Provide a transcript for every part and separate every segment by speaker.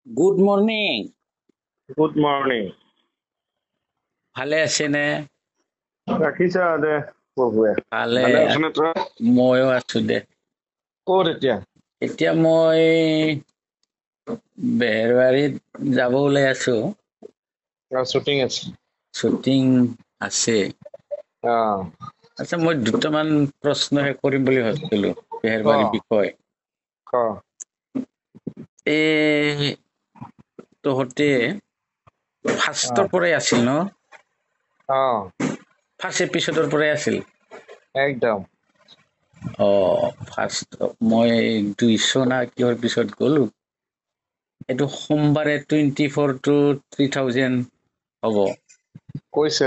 Speaker 1: Good morning.
Speaker 2: Good morning
Speaker 1: ভালে আছেনে?
Speaker 2: ৰাখিছা দে প্ৰভুৱে
Speaker 1: ভালে
Speaker 2: ভালে আছনে তই
Speaker 1: ময়ো আছো দে।
Speaker 2: ক'ত এতিয়া
Speaker 1: এতিয়া মই বেহৰবাৰীত যাব ওলাই আছো।
Speaker 2: শ্বুটিং আছে
Speaker 1: শ্বুটিং আছে। আচ্ছা, মই দুটামান প্ৰশ্নহে কৰিম বুলি ভাবিছিলো বেহৰবাৰীৰ বিষয়ে।
Speaker 2: ক
Speaker 1: এই তহঁতে ফাৰ্ষ্টৰ পৰাই আছিল ন? ফাৰ্ষ্ট এপিছডৰ পৰাই আছিল।
Speaker 2: একদম
Speaker 1: ফাৰ্ষ্ট মই 200 না কিহৰ পিছত গ'লো। এইটো সোমবাৰে 24 to 3000 হ'ব।
Speaker 2: কৈছে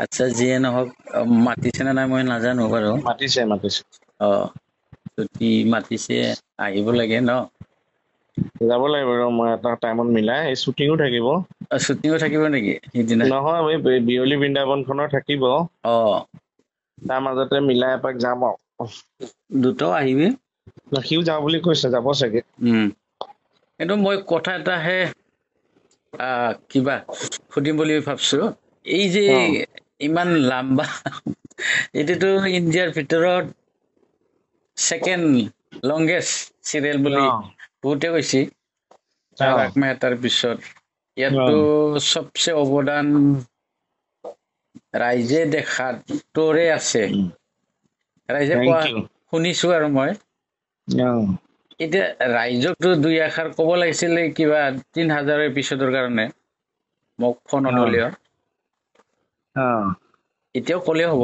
Speaker 1: আচ্ছা, যিয়ে নহওক মাতিছে নে নাই মই নাজানো বাৰু।
Speaker 2: মাতিছে
Speaker 1: যদি মাতিছে আহিব লাগে ন?
Speaker 2: যাব লাগিব ৰ মই এটা টাইমত মিলাই এই শ্বুটিঙো থাকিব
Speaker 1: শ্বুটিঙো থাকিব নেকি সিদিনা?
Speaker 2: নহয় এই বিয়লি বৃন্দাবনখনৰ থাকিব তাৰ মাজতে মিলাই এপাক যাম আৰু
Speaker 1: দুটাও আহিবি।
Speaker 2: সিও যাওঁ বুলি কৈছে, যাব চাগে।
Speaker 1: কিন্তু মই কথা এটাহে কিবা সুধিম বুলি ভাবছো। এই যে ইমান লাম্বা এইটোতো ইণ্ডিয়াৰ ভিতৰত ছেকেণ্ড লংগেষ্ট চিৰিয়েল বুলি বহুতে কৈছে। তাৰক মেহতাৰ পিছত ইয়াতো চবচে অৱদান ৰাইজে দেখাত তোৰে আছে। ৰাইজে কোৱা শুনিছো আৰু মই। এতিয়া ৰাইজকতো দুই এষাৰ ক'ব লাগিছিলে কিবা 3000 এপিছডৰ কাৰণে মোক ফোনত হ'লেও। এতিয়াও ক'লে হ'ব?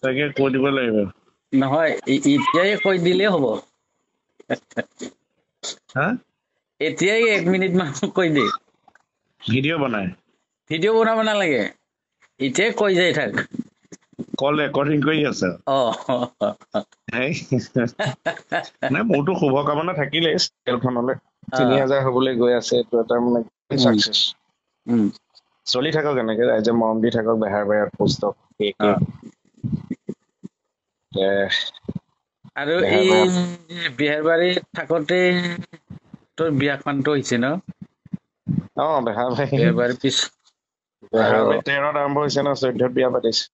Speaker 2: তাকে কৈ দিব লাগিব।
Speaker 1: নহয়, এতিয়াই কৈ দিলেই হ'ব। এতিয়াই 1 মিনিট মান কৈ দে।
Speaker 2: ভিডিঅ' বনাই
Speaker 1: ভিডিঅ' বনাব নালাগে, এতিয়াই কৈ যাই থাক।
Speaker 2: কল ৰেকৰ্ডিং কৰি আছে নাই, মোৰতো শুভকামনা থাকিলেই চিৰিয়েলখনলৈ 3000 হবলৈ গৈ আছে। এইটো এটা মানে চাকচেছ। চলি থাকক এনেকে, ৰাইজে মৰম দি থাকক বেহাৰবাৰী পুস্তক
Speaker 1: আৰু এই বেহাৰবাৰীত থাকোতে তোৰ বিয়াখনটো হৈছে ন? বেহাৰবাৰীৰ পিছ
Speaker 2: 13ত আৰম্ভ হৈছে ন, 14ত বিয়া পাতিছে।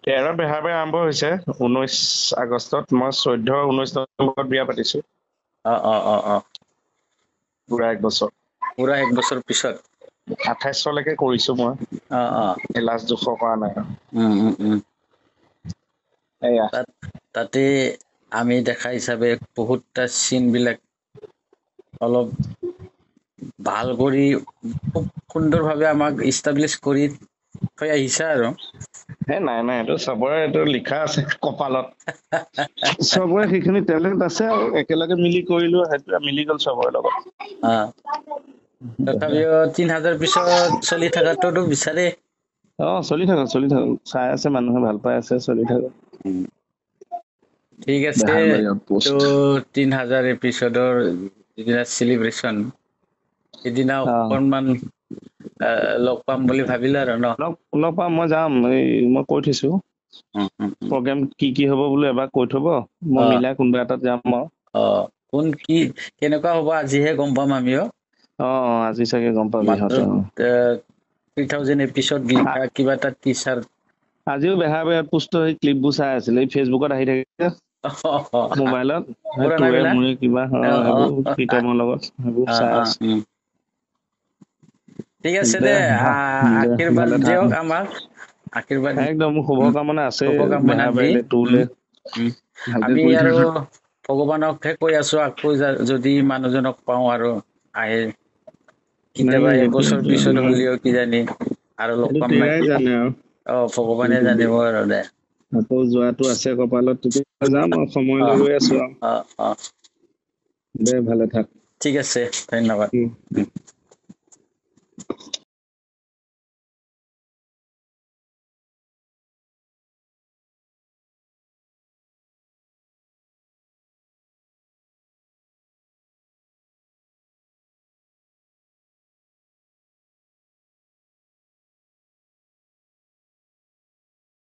Speaker 2: 13ত বেহাৰবাৰী আৰম্ভ হৈছে, 19 আগষ্টত। মই 14-19 নৱেম্বৰত বিয়া পাতিছো। পুৰা 1 বছৰ।
Speaker 1: পুৰা 1 বছৰ পিছত
Speaker 2: 28লৈকে কৰিছো মই। লাষ্ট জোখৰ কৰা নাই।
Speaker 1: তাতে আমি দেখা হিচাপে বহুতটা চিন বিলাক অলপ ভাল কৰি খুব সুন্দৰভাৱে আমাক ইষ্টাব্লিছ কৰি থৈ আহিছা আৰু।
Speaker 2: নাই এইটো চবৰে এইটো লিখা আছে কপালত। চবৰে সেইখিনি টেলেণ্ট আছে আৰু একেলগে মিলি কৰিলো, সেইটো মিলি গ'ল চবৰে লগত।
Speaker 1: তথাপিও 3000 পিছত চলি থকাটোতো বিচাৰে।
Speaker 2: চলি থাকক চাই আছে মানুহে, ভাল পাই আছে, চলি থাকক।
Speaker 1: ঠিক আছে, তো 3000 এপিছডৰ যিদিনা চেলিব্ৰেশ্যন সেইদিনা অকণমান লগ পাম বুলি ভাবিলো আৰু ন?
Speaker 2: লগ পাম, মই যাম। মই কৈ থৈছো প্ৰগ্ৰেম কি হ'ব বোলো এবাৰ কৈ থব, মই মিলাই কোনোবা এটাত যাম আৰু।
Speaker 1: কোন কি কেনেকুৱা হ'ব আজিহে গম পাম আমিও।
Speaker 2: আজি চাগে গম পাবি।
Speaker 1: 3000 এপিছড লিখা কিবা এটা টি-চাৰ্ট
Speaker 2: আজিও বেহাৰবাৰীত পুষ্ট হৈ ক্লিপবোৰ চাই আছিলে, এই ফেচবুকত আহি থাকে মোবাইলত, তোৰে মোৰে কিবা সেইবোৰ প্ৰীতমৰ লগত সেইবোৰ চাই আছে।
Speaker 1: ঠিক আছে দে, আশীৰ্বাদ দিয়ক আমাক। আশীৰ্বাদ
Speaker 2: একদম শুভকামনা আছে
Speaker 1: বেহাৰবাৰীলৈ তোৰলে। আমি আৰু ভগৱানকহে কৈ আছো, আকৌ যদি মানুহজনক পাওঁ আৰু আহে কেতিয়াবা 1 বছৰ পিছত হ'লেও কিজানি আৰু লগ পাম নেকি। ভগৱানে জানিব আৰু দে।
Speaker 2: আকৌ যোৱাটো আছে কপালত, তেতিয়া যাম আৰু সময় লৈ গৈ আছো আৰু। দে ভালে থাক।
Speaker 1: ঠিক আছে, ধন্যবাদ।